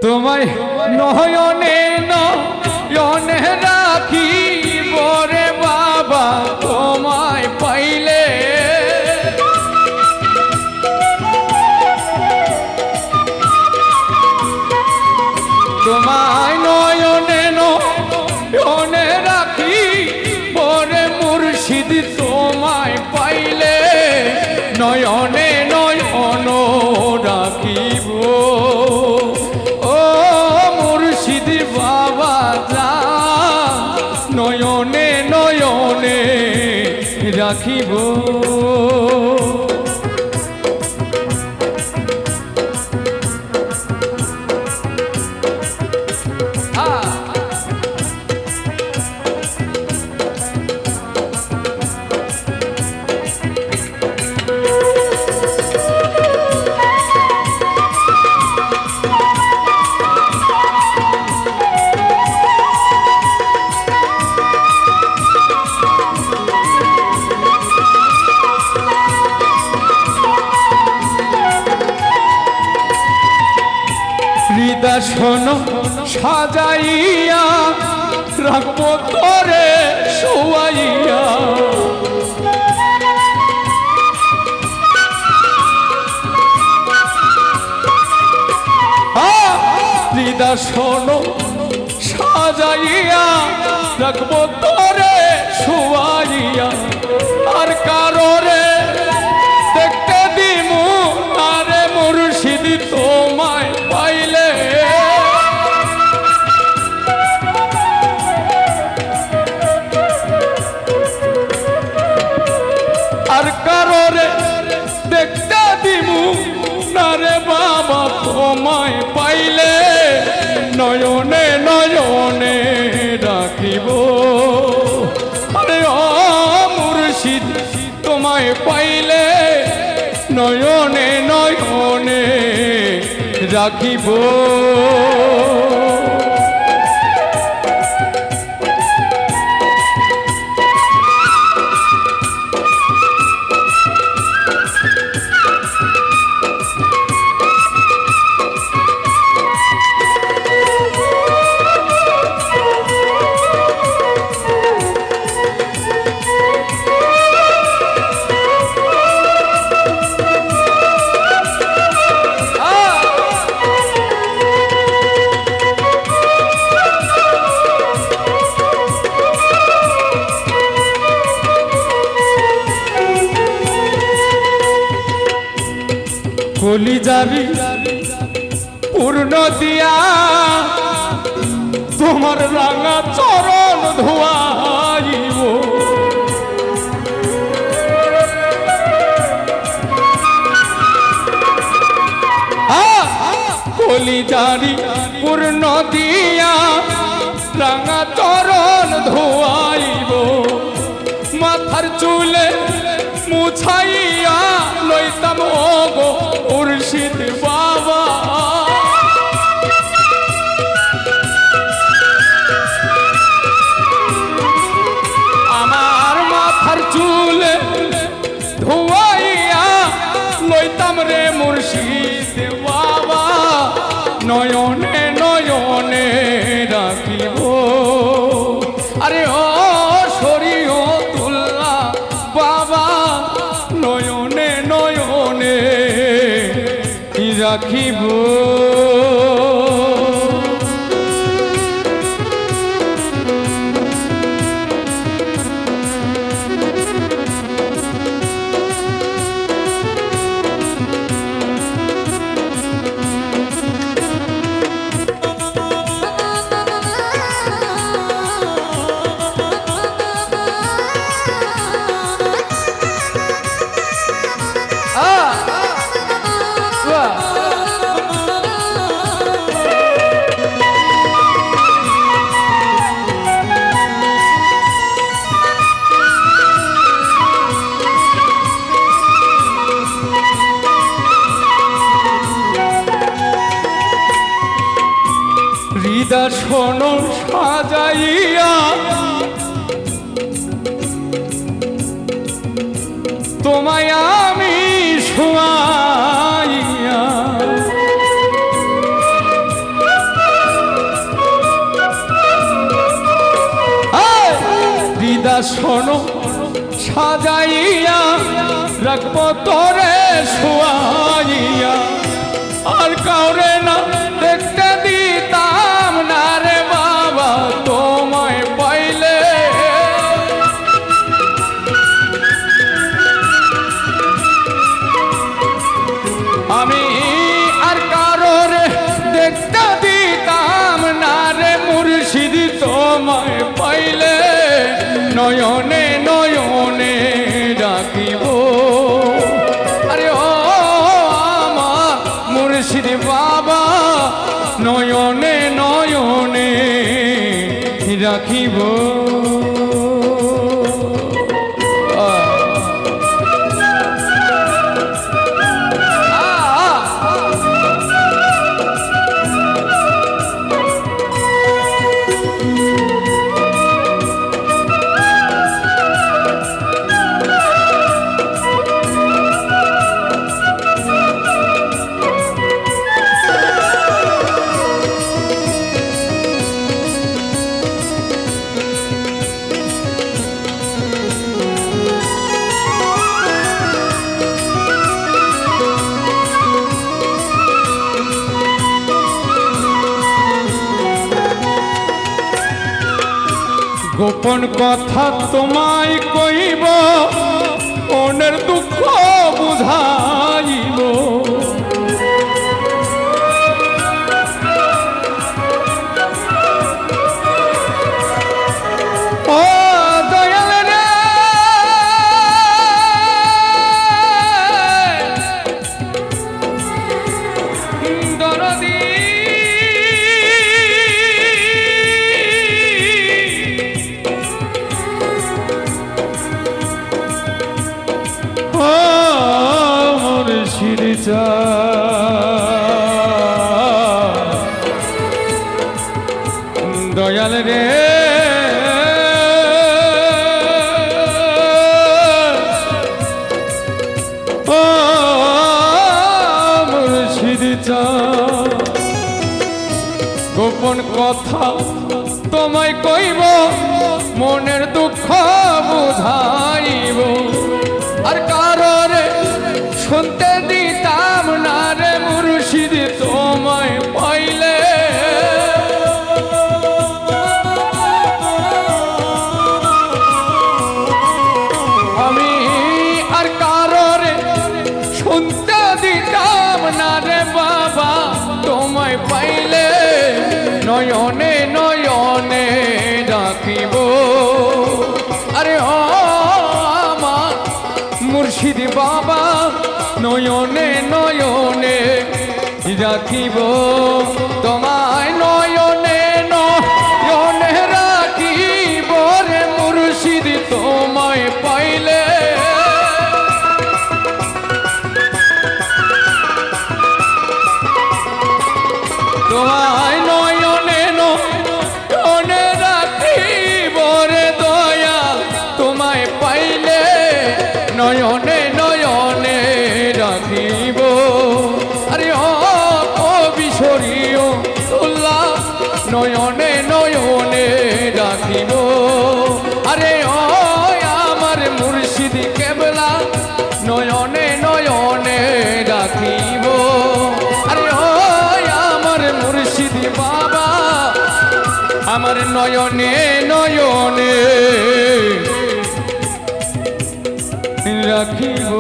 তোমায় নয়নে নয়নে রাখি বরে বাবা তোমায় পাইলে তোমায় নয়নে নয়নে রাখি বরে মুর্শিদ তোমায় পাইলে নয়নে নয়ন রাখিব বাবা নয়নে নয়নে রাখিব শোনো সাজাইয়া রাখবো তোরে শোয়াইয়া হৃদা শোনো সাজাইয়া রাখবো তোরে শোয়াইয়া আর কারোরে দেখতে দিমু আরে মুর্শিদ তোমায় পাইলে আর কারোরে দেখতে দিমু না রে বাবা তোমায় পাইলে নয়নে নয়নে রাখিব আরে ও মুর্শিদ তোমায় পাইলে নয়নে নয়নে রাখিব কলিজারি পূর্ণ দিয়া তোমার রাঙা চরণ ধোয়াইব কলিজারি পূর্ণ দিয়া রাঙা চরণ ধোয়াইব মাথার চুলে মুছাইয়া লইতাম ওগো মুর্শিদ বাবা আমার মাথার চুলে ধোয়াইয়া লইতাম রে মুর্শিদ বাবা নয়নে নয়নে রাখিব আরে ও শরীয়তুল্লাহ বাবা নয়নে নয়নে রাখিব দর্শন সাজাইয়া তোমায় আমি শোয়া রাখবো তোরে শুয়াইয়া আর কাউরে না দেখতে দিতাম না রে বাবা তোমায় পাইলে আমি আর কারোর দেখতে দিতাম না রে মুর্শিদ তোমায় পাইলে নয়নে নয়নে ডাকিব আরে ও আমার মুর্শিদ বাবা নয়নে নয়নে রাখিব গোপন কথা তোমায় কইব মনের দুঃখ বুঝাইব ও দয়াল রে দরদী দয়াল রে ও মুর্শিদ গোপন কথা তোমায় কইব মনের দুঃখ বুঝাইব আর কারোরে শুনতে দিতাম না রে মুর্শিদ তোমায় পাইলে আমি আর কারোরে শুনতে দিতাম না রে বাবা তোমায় পাইলে নয়নে নয়নে ডাকিব আরে ও আমার মুর্শিদ বাবা নয়নে নয়নে রাখিব তোমায় নয়নে নয়নে রাখিব রে মুর্শিদ তোমায় পাইলে তোমায় নয়নে নয়নে রাখিব রে দয়া তোমায় পাইলে নয়নে নয়নে রাখিব আরে ও বিশরীয় তুল্লা নয়নে নয়নে রাখিব আরে ও আমার মুর্শিদ কেবলা নয়নে নয়নে রাখিব আরে ও আমার মুর্শিদ বাবা আমার নয়নে নয়নে রাখিব।